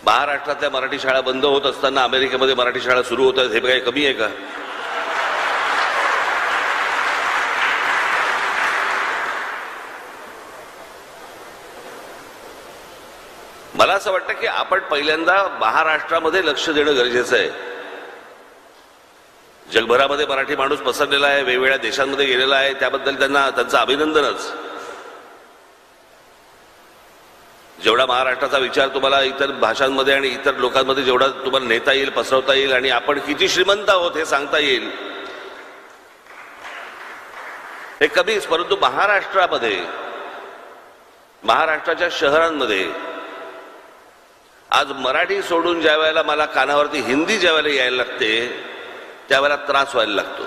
महाराष्ट्रातल्या मराठी शाळा बंद होत असताना अमेरिकेमध्ये मराठी शाळा सुरू होत आहेत, हे काही कमी आहे का? मला असं वाटतं की आपण पहिल्यांदा महाराष्ट्रामध्ये लक्ष देणं गरजेचं आहे. जगभरामध्ये मराठी माणूस पसरलेला आहे, वेगवेगळ्या देशांमध्ये गेलेला आहे, त्याबद्दल त्यांचं अभिनंदनच. जेवढा महाराष्ट्राचा विचार तुम्हाला इतर भाषांमध्ये आणि इतर लोकांमध्ये जेवढा तुम्हाला नेता येईल, पसरवता येईल आणि आपण किती श्रीमंत आहोत हे सांगता येईल हे कमीच. परंतु महाराष्ट्रामध्ये, महाराष्ट्राच्या शहरांमध्ये आज मराठी सोडून ज्या वेळेला मला कानावरती हिंदी ज्या वेळेला यायला लागते त्यावेळेला त्रास व्हायला लागतो.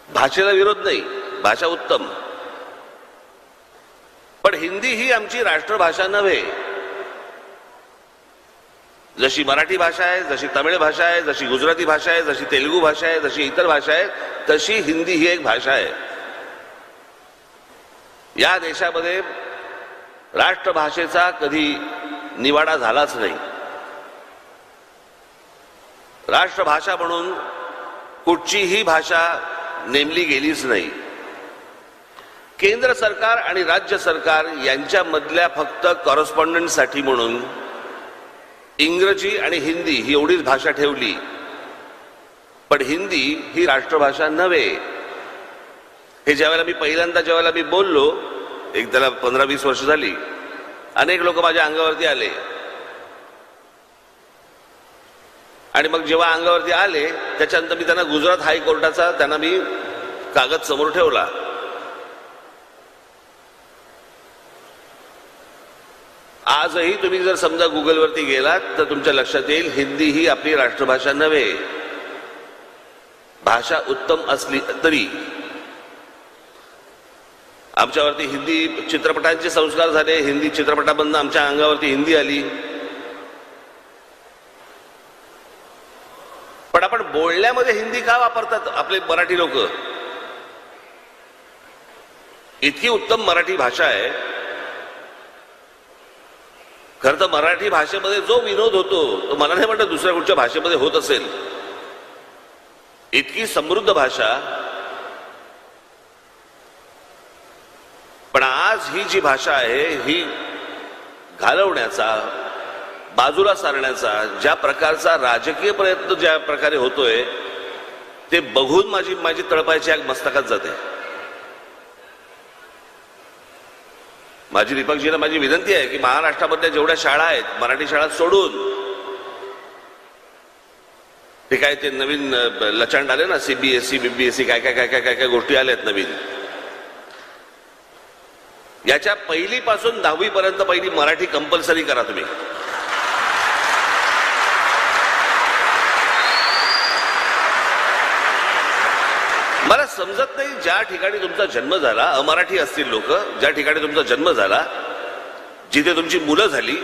भाषेला विरोध नाही, भाषा उत्तम, पण हिंदी ही आमची राष्ट्रभाषा नव्हे. जशी मराठी भाषा आहे, जशी तमिळ भाषा आहे, जशी गुजराती भाषा आहे, जशी तेलुगू भाषा आहे, जशी इतर भाषा आहे, तशी हिंदी ही एक भाषा आहे. या देशामध्ये राष्ट्रभाषेचा कधी निवाडा झालाच नाही. राष्ट्रभाषा म्हणून कुठचीही भाषा नेमली गेलीच नाही. केंद्र सरकार आणि राज्य सरकार यांच्यामधल्या फक्त कॉरेस्पॉन्डंटसाठी म्हणून इंग्रजी आणि हिंदी ही एवढीच भाषा ठेवली, पण हिंदी ही राष्ट्रभाषा नव्हे. हे ज्यावेळेला मी बोललो, एक त्याला 15-20 वर्ष झाली, अनेक लोक माझ्या अंगावरती आले आणि मग जेव्हा अंगावरती आले त्याच्यानंतर मी त्यांना गुजरात हायकोर्टाचा त्यांना मी कागद समोर ठेवला. आजही तुम्ही जर समजा गुगलवरती गेलात तर तुमच्या लक्षात येईल हिंदी ही आपली राष्ट्रभाषा नव्हे. भाषा उत्तम असली तरी आमच्यावरती हिंदी चित्रपटांचे संस्कार झाले, हिंदी चित्रपटामधून आमच्या अंगावरती हिंदी आली, पण आपण बोलण्यामध्ये हिंदी का वापरतात आपले मराठी लोक? इतकी उत्तम मराठी भाषा आहे. खरं तर मराठी भाषेमध्ये जो विनोद होतो तो मला नाही वाटत दुसऱ्या कुठच्या भाषेमध्ये होत असेल. इतकी समृद्ध भाषा, पण आज ही जी भाषा आहे ही घालवण्याचा, बाजूला सारण्याचा ज्या प्रकारचा राजकीय प्रयत्न ज्या प्रकारे होतोय ते बघून माझी तळपायची आग मस्तकात जाते. माझी दीपकजींना माझी विनंती आहे की महाराष्ट्रामधल्या जेवढ्या शाळा आहेत मराठी शाळा सोडून, ते काय ते नवीन लचांड आले ना, CBSE BBSE काय काय काय काय काय काय गोष्टी आल्यात नवीन, याच्या पहिलीपासून 10वी पर्यंत पहिली मराठी कंपल्सरी करा तुम्ही. मला समजत नाही ज्या ठिकाणी तुमचा जन्म झाला, अमराठी असतील लोक, ज्या ठिकाणी तुमचा जन्म झाला, जिथे तुमची मुलं झाली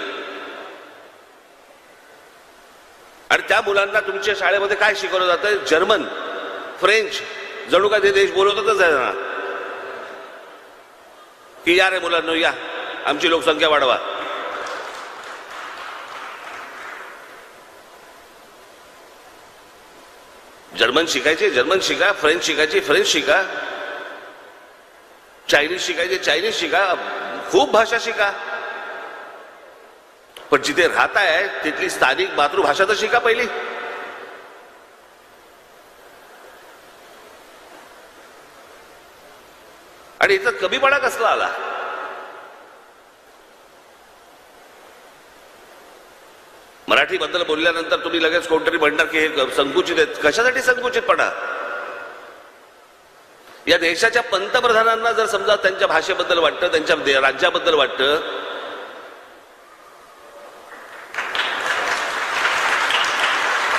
आणि त्या मुलांना तुमच्या शाळेमध्ये काय शिकवलं जातं? जर्मन, फ्रेंच, जणू काय ते देश बोलवतातच आहे ना, की या रे मुलांनो या, आमची लोकसंख्या वाढवा. जर्मन शिकायचे जर्मन शिका, फ्रेंच शिकायचे फ्रेंच शिका, चायनीज शिकायचे चायनीज शिका, खूप भाषा शिका, पण जिथे राहताय तिथली स्थानिक मातृभाषा तर शिका पहिली. आणि इथं कमीपणा कसला आला? मराठी बद्दल बोलल्यानंतर तुम्ही लगेच कोणतरी म्हणणार की हे संकुचित आहेत. कशासाठी संकुचितपणा? या देशाच्या पंतप्रधानांना जर समजा त्यांच्या भाषेबद्दल वाटतं, त्यांच्या राज्याबद्दल वाटतं,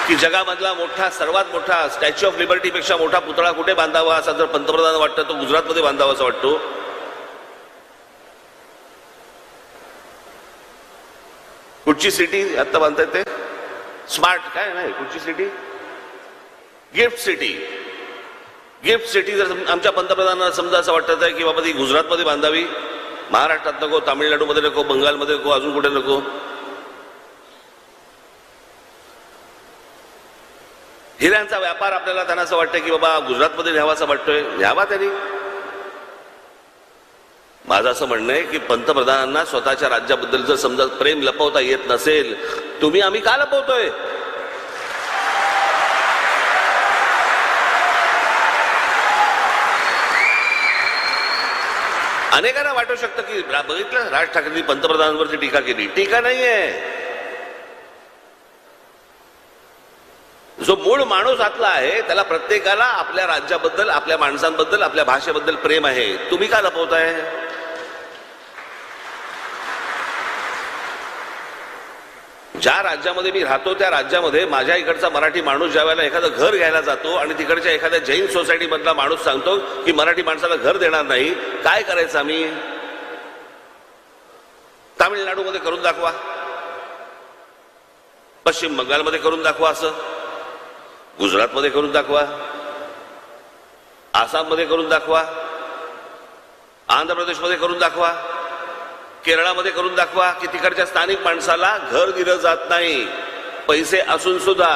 की जगामधला मोठा, सर्वात मोठा स्टॅच्यू ऑफ लिबर्टी पेक्षा मोठा पुतळा कुठे बांधावा असं जर पंतप्रधान वाटतं, तो गुजरातमध्ये बांधावा असं वाटतो. कुठची सिटी आता बांधताय ते? स्मार्ट काय नाही, कुठची city? Gift city. Gift city जर आमच्या पंतप्रधानांना समजा असं वाटत आहे की बाबा ती गुजरातमध्ये बांधावी, महाराष्ट्रात नको, तामिळनाडूमध्ये नको, बंगालमध्ये नको, अजून कुठे नको. हिऱ्यांचा व्यापार आपल्याला त्यांना असं वाटतं की बाबा गुजरातमध्ये न्यावासा वाटतोय, न्यावा त्यांनी. माझं असं म्हणणं आहे की पंतप्रधानांना स्वतःच्या राज्याबद्दल जर समजा प्रेम लपवता येत नसेल, तुम्ही आम्ही का लपवतोय? अनेकांना वाटू शकतं की बघितलं राज ठाकरेंनी पंतप्रधानांवरती टीका केली. टीका नाहीये. जो मूळ माणूस आतला आहे त्याला प्रत्येकाला आपल्या राज्याबद्दल, आपल्या माणसांबद्दल, आपल्या भाषेबद्दल प्रेम आहे. तुम्ही का लपवताय? ज्या राज्यामध्ये मी राहतो त्या राज्यामध्ये माझ्या इकडचा मराठी माणूस ज्या वेळेला एखादं घर घ्यायला जातो आणि तिकडच्या एखाद्या जैन सोसायटी मधला माणूस सांगतो की मराठी माणसाला घर देणार नाही, काय करायचं आम्ही? तामिळनाडूमध्ये करून दाखवा, पश्चिम बंगालमध्ये करून दाखवा, असं गुजरातमध्ये करून दाखवा, आसाममध्ये करून दाखवा, आंध्र प्रदेशमध्ये करून दाखवा, केरळामध्ये करून दाखवा की तिकडच्या स्थानिक माणसाला घर दिलं जात नाही, पैसे असून सुद्धा.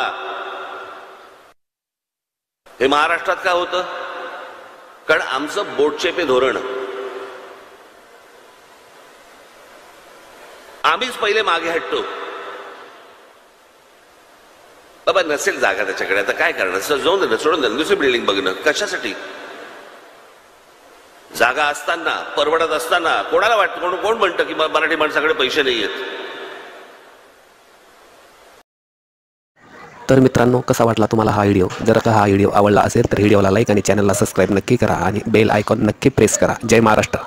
हे महाराष्ट्रात का होतं? कारण आमचं बोटचेपे धोरण. आम्हीच पहिले मागे हटतो. बाबा नसेल जागा त्याच्याकडे, आता काय करणार? जाऊन दे, सोडून दे, दुसरी बिल्डिंग बघणं कशासाठी? जागा असताना, परवडत असताना कोणाला वाटतं, कोण म्हणतं की मराठी माणसाकडे पैसे नाही आहेत? तर मित्रांनो, कसा वाटला तुम्हाला हा व्हिडिओ? जर का हा व्हिडिओ आवडला असेल तर व्हिडिओला लाईक आणि चॅनलला सबस्क्राईब नक्की करा आणि बेल आयकॉन नक्की प्रेस करा. जय महाराष्ट्र.